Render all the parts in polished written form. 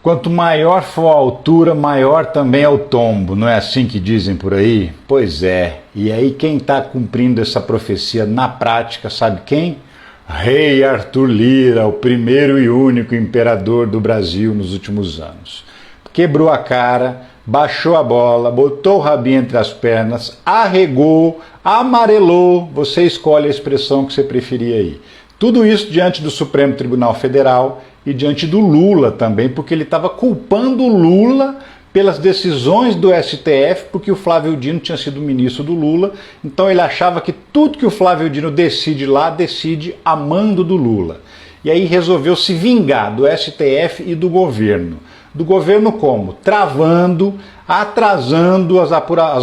Quanto maior for a altura, maior também é o tombo, não é assim que dizem por aí? Pois é, e aí quem está cumprindo essa profecia na prática, sabe quem? Rei Arthur Lira, o primeiro e único imperador do Brasil nos últimos anos. Quebrou a cara, baixou a bola, botou o rabinho entre as pernas, arregou, amarelou, você escolhe a expressão que você preferir aí. Tudo isso diante do Supremo Tribunal Federal e diante do Lula também, porque ele estava culpando o Lula pelas decisões do STF, porque o Flávio Dino tinha sido ministro do Lula, então ele achava que tudo que o Flávio Dino decide lá, decide a mando do Lula. E aí resolveu se vingar do STF e do governo. Do governo como? Travando, atrasando as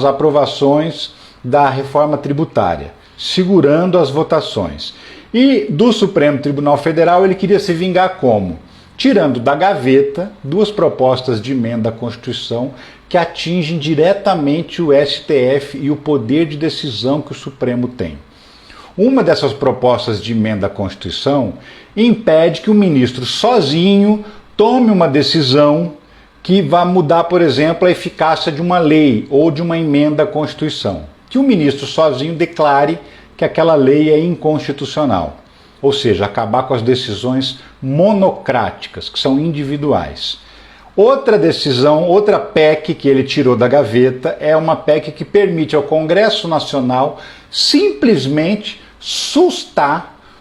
aprovações da reforma tributária, segurando as votações. E do Supremo Tribunal Federal ele queria se vingar como? Tirando da gaveta duas propostas de emenda à Constituição que atingem diretamente o STF e o poder de decisão que o Supremo tem. Uma dessas propostas de emenda à Constituição impede que o ministro sozinho tome uma decisão que vá mudar, por exemplo, a eficácia de uma lei ou de uma emenda à Constituição. Que o ministro sozinho declare que aquela lei é inconstitucional. Ou seja, acabar com as decisões monocráticas, que são individuais. Outra decisão, outra PEC que ele tirou da gaveta é uma PEC que permite ao Congresso Nacional simplesmente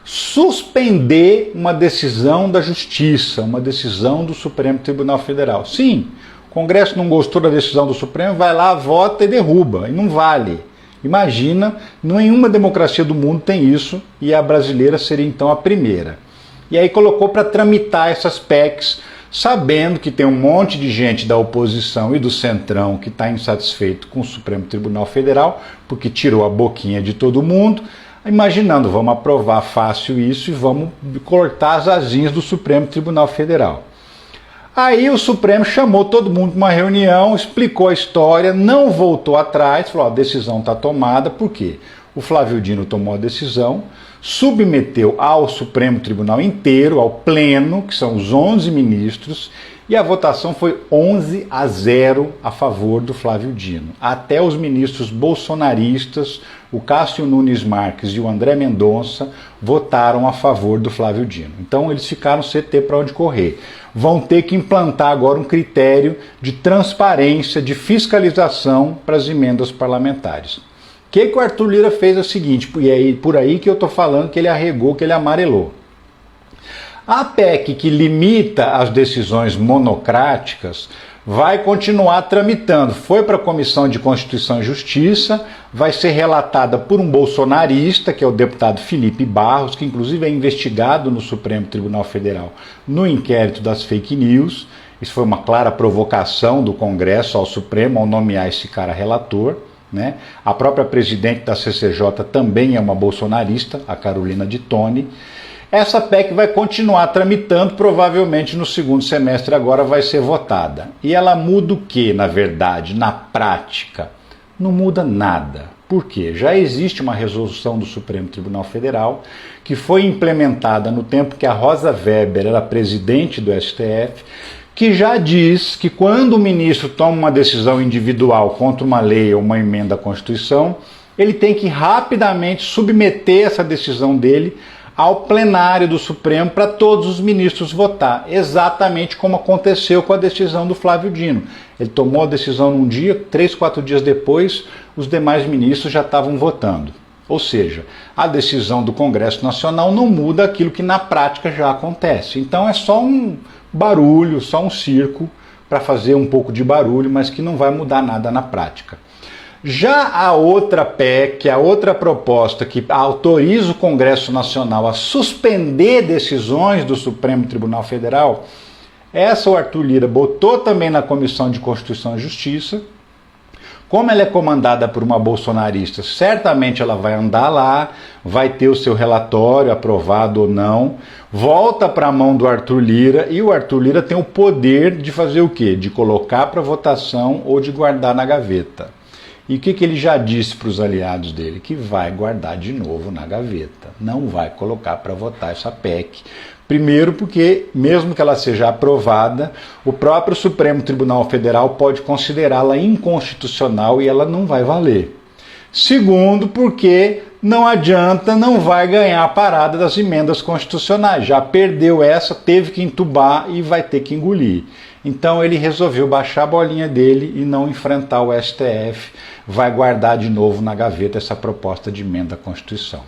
suspender uma decisão da Justiça, uma decisão do Supremo Tribunal Federal. Sim, o Congresso não gostou da decisão do Supremo, vai lá, vota e derruba, e não vale. Imagina, nenhuma democracia do mundo tem isso, e a brasileira seria então a primeira. E aí colocou para tramitar essas PECs, sabendo que tem um monte de gente da oposição e do centrão que está insatisfeito com o Supremo Tribunal Federal, porque tirou a boquinha de todo mundo, imaginando, vamos aprovar fácil isso e vamos cortar as asinhas do Supremo Tribunal Federal. Aí o Supremo chamou todo mundo para uma reunião, explicou a história, não voltou atrás, falou, a decisão está tomada, por quê? O Flávio Dino tomou a decisão, submeteu ao Supremo Tribunal inteiro, ao pleno, que são os 11 ministros, e a votação foi 11-0 a favor do Flávio Dino. Até os ministros bolsonaristas, o Cássio Nunes Marques e o André Mendonça, votaram a favor do Flávio Dino. Então eles ficaram sem ter para onde correr. Vão ter que implantar agora um critério de transparência, de fiscalização para as emendas parlamentares. O que o Arthur Lira fez é o seguinte, e é por aí que eu estou falando que ele arregou, que ele amarelou. A PEC que limita as decisões monocráticas vai continuar tramitando. Foi para a Comissão de Constituição e Justiça, vai ser relatada por um bolsonarista, que é o deputado Felipe Barros, que inclusive é investigado no Supremo Tribunal Federal no inquérito das fake news. Isso foi uma clara provocação do Congresso ao Supremo ao nomear esse cara relator, né? A própria presidente da CCJ também é uma bolsonarista, a Carolina de Tone. Essa PEC vai continuar tramitando, provavelmente no segundo semestre agora vai ser votada. E ela muda o que, na verdade, na prática? Não muda nada. Por quê? Já existe uma resolução do Supremo Tribunal Federal que foi implementada no tempo que a Rosa Weber era presidente do STF, que já diz que quando o ministro toma uma decisão individual contra uma lei ou uma emenda à Constituição, ele tem que rapidamente submeter essa decisão dele ao plenário do Supremo para todos os ministros votar, exatamente como aconteceu com a decisão do Flávio Dino. Ele tomou a decisão num dia, 3, 4 dias depois, os demais ministros já estavam votando. Ou seja, a decisão do Congresso Nacional não muda aquilo que na prática já acontece. Então é só um barulho, só um circo para fazer um pouco de barulho, mas que não vai mudar nada na prática. Já a outra PEC, a outra proposta que autoriza o Congresso Nacional a suspender decisões do Supremo Tribunal Federal, essa o Arthur Lira botou também na Comissão de Constituição e Justiça. Como ela é comandada por uma bolsonarista, certamente ela vai andar lá, vai ter o seu relatório aprovado ou não, volta para a mão do Arthur Lira e o Arthur Lira tem o poder de fazer o quê? De colocar para votação ou de guardar na gaveta. E o que ele já disse para os aliados dele? Que vai guardar de novo na gaveta. Não vai colocar para votar essa PEC, Primeiro porque, mesmo que ela seja aprovada, o próprio Supremo Tribunal Federal pode considerá-la inconstitucional e ela não vai valer. Segundo, porque não adianta, não vai ganhar a parada das emendas constitucionais. Já perdeu essa, teve que entubar e vai ter que engolir. Então ele resolveu baixar a bolinha dele e não enfrentar o STF, vai guardar de novo na gaveta essa proposta de emenda à Constituição.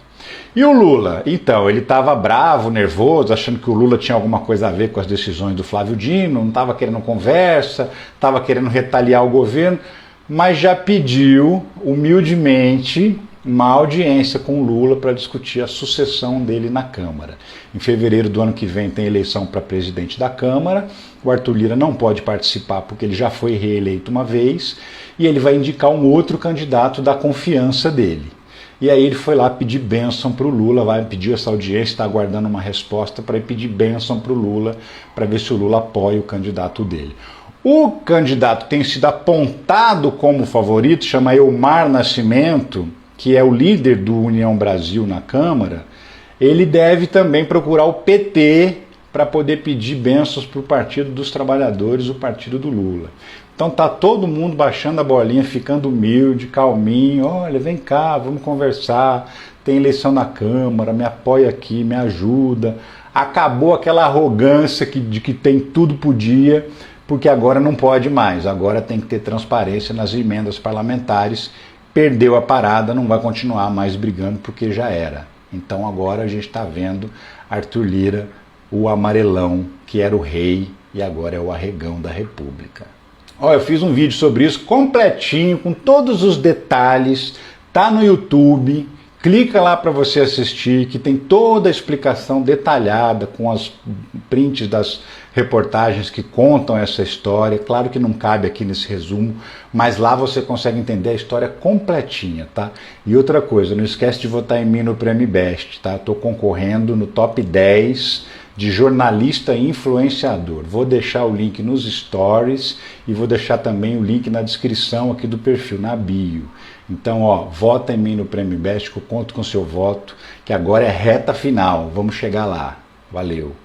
E o Lula? Então, ele estava bravo, nervoso, achando que o Lula tinha alguma coisa a ver com as decisões do Flávio Dino, não estava querendo conversa, estava querendo retaliar o governo, mas já pediu humildemente uma audiência com o Lula para discutir a sucessão dele na Câmara. Em fevereiro do ano que vem tem eleição para presidente da Câmara, o Arthur Lira não pode participar porque ele já foi reeleito uma vez, e ele vai indicar um outro candidato da confiança dele. E aí ele foi lá pedir bênção para o Lula, vai pedir essa audiência, está aguardando uma resposta para pedir bênção para o Lula, para ver se o Lula apoia o candidato dele. O candidato que tem sido apontado como favorito, chama Elmar Nascimento, que é o líder do União Brasil na Câmara, ele deve também procurar o PT para poder pedir bênçãos para o Partido dos Trabalhadores, o partido do Lula. Então tá todo mundo baixando a bolinha, ficando humilde, calminho, olha, vem cá, vamos conversar, tem eleição na Câmara, me apoia aqui, me ajuda. Acabou aquela arrogância de que tem tudo podia, porque agora não pode mais, agora tem que ter transparência nas emendas parlamentares, perdeu a parada, não vai continuar mais brigando porque já era. Então agora a gente está vendo Arthur Lira, o amarelão, que era o rei e agora é o arregão da República. Olha, eu fiz um vídeo sobre isso completinho, com todos os detalhes, tá no YouTube, clica lá para você assistir, que tem toda a explicação detalhada, com as prints das reportagens que contam essa história. Claro que não cabe aqui nesse resumo, mas lá você consegue entender a história completinha, tá? E outra coisa, não esquece de votar em mim no Prêmio Best, tá? Estou concorrendo no top 10 de jornalista e influenciador. Vou deixar o link nos stories e vou deixar também o link na descrição aqui do perfil, na bio. Então, ó, vota em mim no Prêmio Best, que eu conto com o seu voto, que agora é reta final. Vamos chegar lá. Valeu!